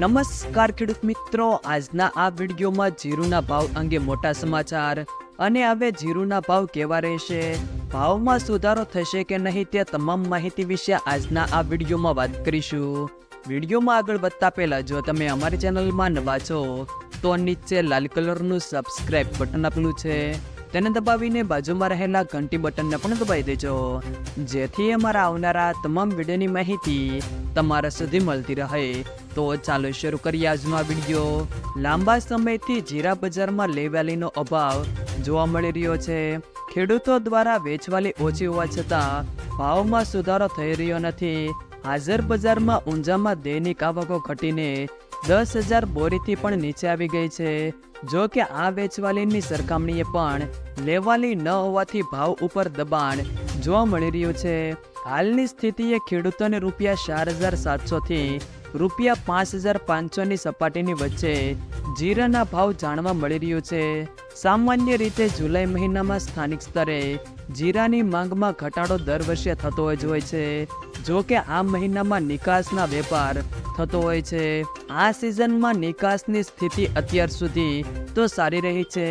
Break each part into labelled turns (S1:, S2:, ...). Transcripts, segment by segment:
S1: નમસ્કાર ખેડૂત મિત્રો, આજના આ વિડીયોમાં જીરુના ભાવ અંગે મોટા સમાચાર અને હવે જીરુના ભાવ કેવા રહેશે, ભાવમાં સુધારો થશે કે નહીં તે તમામ માહિતી વિશે આજના આ વિડીયોમાં વાત કરીશું। વિડીયોમાં આગળ વધતા પહેલા જો તમે અમારી ચેનલમાં નવા છો તો નીચે લાલ કલરનું સબસ્ક્રાઇબ બટન આપેલું છે તેને દબાવીને બાજુમાં રહેલા ઘંટી બટનને પણ દબાવી દેજો, જેથી અમારા આવનારા તમામ વિડીયોની માહિતી તમારા સુધી મળતી રહે। તો ચાલો શરૂ કરીએ આજનો આ વિડીયો। લાંબા સમયથી જીરા બજારમાં લેવાલીનો અભાવ જોવા મળી રહ્યો છે। ખેડૂતો દ્વારા વેચવાલી ઓછી હોવા છતાં ભાવમાં સુધારો થઈ રહ્યો નથી। હાજર બજારમાં ઊંઝામાં દૈનિક આવકો ઘટીને 10,000 બોરીથી પણ નીચે આવી ગઈ છે। જો કે આ વેચવાલીની સરખામણીએ પણ લેવાલી ન હોવાથી ભાવ ઉપર દબાણ જોવા મળી રહ્યું છે। હાલની સ્થિતિએ ખેડૂતોને ₹4,700 થી ₹5,500ની સપાટીની વચ્ચે જીરાના ભાવ જાણવા મળી રહ્યું છે। સામાન્ય રીતે જુલાઈ મહિનામાં સ્થાનિક સ્તરે જીરાની માંગમાં ઘટાડો દર વર્ષે થતો જ હોય છે। જો કે આ મહિનામાં નિકાસના વેપાર થતો હોય છે। આ સિઝનમાં નિકાસની સ્થિતિ અત્યાર સુધી તો સારી રહી છે।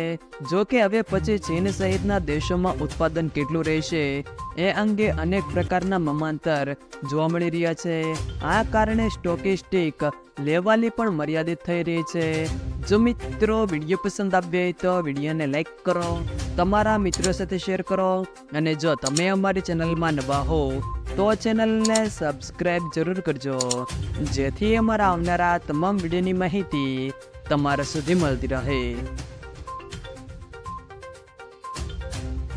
S1: જો કે હવે પછી ચીન સહિતના દેશોમાં ઉત્પાદન કેટલું રહેશે એ અંગે અનેક પ્રકારના મમાંતર જોવા મળી રહ્યા છે। આ કારણે સ્ટોકિસ્ટિક લેવાલી પણ મર્યાદિત થઈ રહી છે। જો મિત્રો વિડીયો પસંદ આવ્યો હોય તો વિડીયોને લાઈક કરો, તમારા મિત્રો સાથે શેર કરો અને જો તમે અમારી ચેનલમાં નવા હો તો ચેનલને સબસ્ક્રાઇબ જરૂર કરજો, જેથી અમારા આવનારા તમામ વિડીયોની માહિતી તમારા સુધી મળતી રહે।